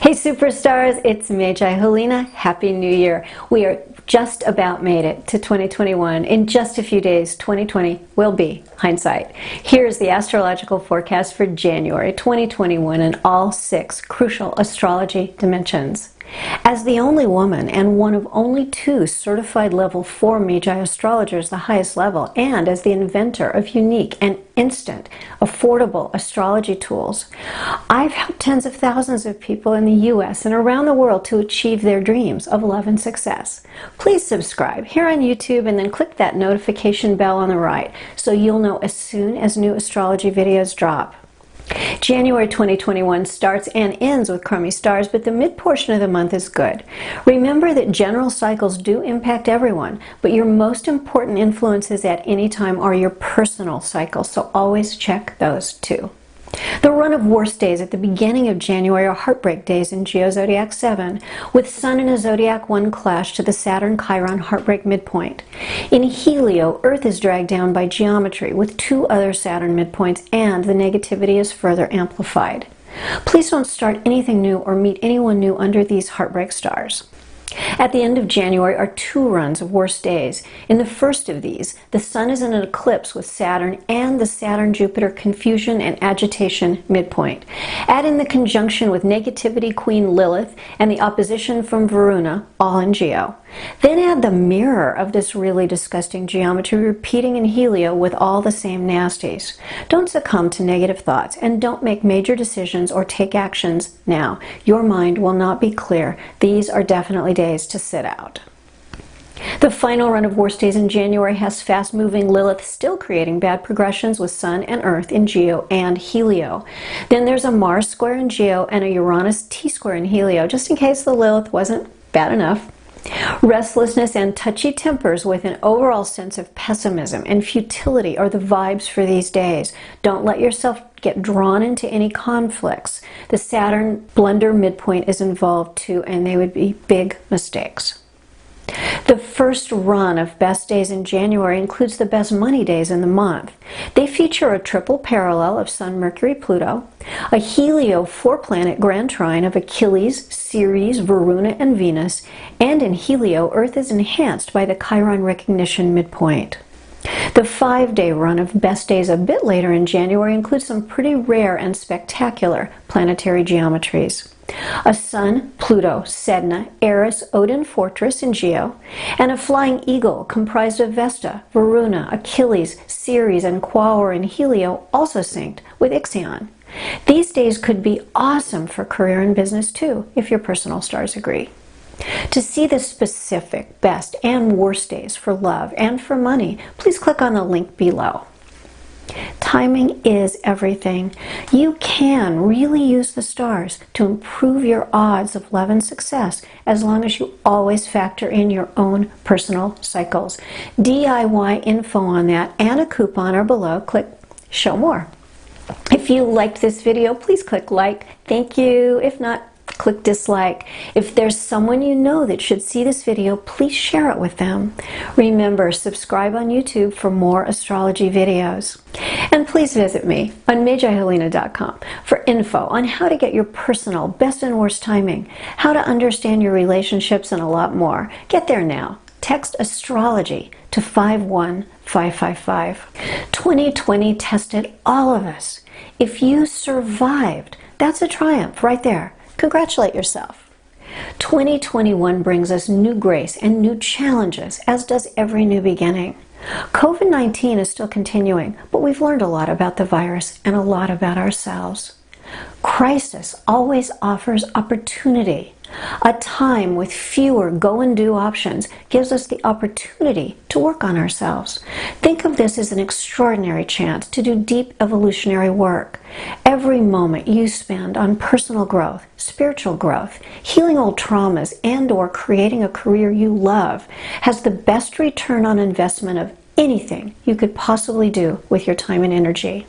Hey superstars, it's Magi Helena. Happy New Year. We are just about made it to 2021. In just a few days, 2020 will be hindsight. Here's the astrological forecast for January 2021 in all 6 crucial astrology dimensions. As the only woman and one of only 2 certified level 4 Magi astrologers, the highest level, and as the inventor of unique and instant, affordable astrology tools, I've helped tens of thousands of people in the US and around the world to achieve their dreams of love and success. Please subscribe here on YouTube and then click that notification bell on the right so you'll know as soon as new astrology videos drop. January 2021 starts and ends with crummy stars, but the mid-portion of the month is good. Remember that general cycles do impact everyone, but your most important influences at any time are your personal cycles, so always check those too. The run of worst days at the beginning of January are Heartbreak Days in Geo Zodiac 7, with Sun in a Zodiac 1 clash to the Saturn-Chiron Heartbreak Midpoint. In Helio, Earth is dragged down by geometry with 2 other Saturn midpoints, and the negativity is further amplified. Please don't start anything new or meet anyone new under these heartbreak stars. At the end of January are 2 runs of worst days. In the first of these, the Sun is in an eclipse with Saturn and the Saturn-Jupiter confusion and agitation midpoint. Add in the conjunction with negativity queen Lilith and the opposition from Varuna, all in Geo. Then add the mirror of this really disgusting geometry repeating in Helio with all the same nasties. Don't succumb to negative thoughts and don't make major decisions or take actions now. Your mind will not be clear. These are definitely days to sit out. The final run of worst days in January has fast-moving Lilith still creating bad progressions with Sun and Earth in Geo and Helio. Then there's a Mars square in Geo and a Uranus T-square in Helio, just in case the Lilith wasn't bad enough. Restlessness and touchy tempers with an overall sense of pessimism and futility are the vibes for these days. Don't let yourself get drawn into any conflicts. The Saturn blunder midpoint is involved too, and they would be big mistakes. The first run of best days in January includes the best money days in the month. They feature a triple parallel of Sun, Mercury, Pluto, a Helio 4-planet grand trine of Achilles, Ceres, Varuna, and Venus, and in Helio, Earth is enhanced by the Chiron recognition midpoint. The 5-day run of best days a bit later in January includes some pretty rare and spectacular planetary geometries. A Sun, Pluto, Sedna, Eris, Odin Fortress in Geo, and a flying eagle comprised of Vesta, Varuna, Achilles, Ceres, and Quaoar in Helio also synced with Ixion. These days could be awesome for career and business too, if your personal stars agree. To see the specific best and worst days for love and for money, please click on the link below. Timing is everything. You can really use the stars to improve your odds of love and success as long as you always factor in your own personal cycles. DIY info on that and a coupon are below. Click show more. If you liked this video, please click like. Thank you. If not, click dislike. If there's someone you know that should see this video, please share it with them. Remember, subscribe on YouTube for more astrology videos. And please visit me on MagiHelena.com for info on how to get your personal best and worst timing, how to understand your relationships, and a lot more. Get there now. Text astrology to 51555. 2020 tested all of us. If you survived, that's a triumph right there. Congratulate yourself. 2021 brings us new grace and new challenges, as does every new beginning. COVID-19 is still continuing, but we've learned a lot about the virus and a lot about ourselves. Crisis always offers opportunity. A time with fewer go-and-do options gives us the opportunity to work on ourselves. Think of this as an extraordinary chance to do deep evolutionary work. Every moment you spend on personal growth, spiritual growth, healing old traumas, and/or creating a career you love has the best return on investment of anything you could possibly do with your time and energy.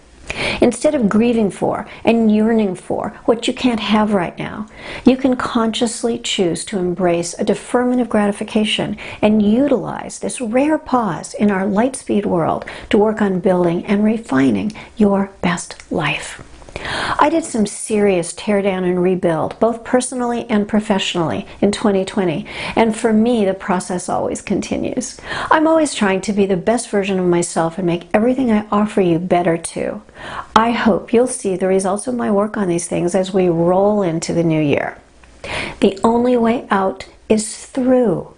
Instead of grieving for and yearning for what you can't have right now, you can consciously choose to embrace a deferment of gratification and utilize this rare pause in our light speed world to work on building and refining your best life. I did some serious tear down and rebuild, both personally and professionally, in 2020. And for me, the process always continues. I'm always trying to be the best version of myself and make everything I offer you better too. I hope you'll see the results of my work on these things as we roll into the new year. The only way out is through.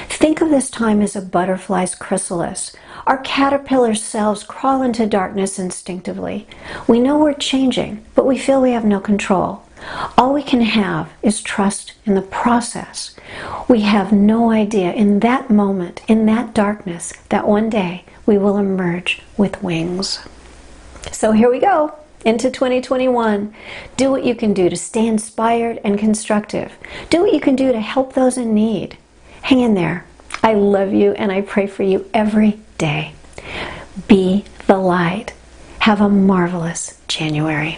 Think of this time as a butterfly's chrysalis. Our caterpillar selves crawl into darkness instinctively. We know we're changing, but we feel we have no control. All we can have is trust in the process. We have no idea in that moment, in that darkness, that one day we will emerge with wings. So here we go. Into 2021. Do what you can do to stay inspired and constructive. Do what you can do to help those in need. Hang in there. I love you and I pray for you every day. Be the light. Have a marvelous January.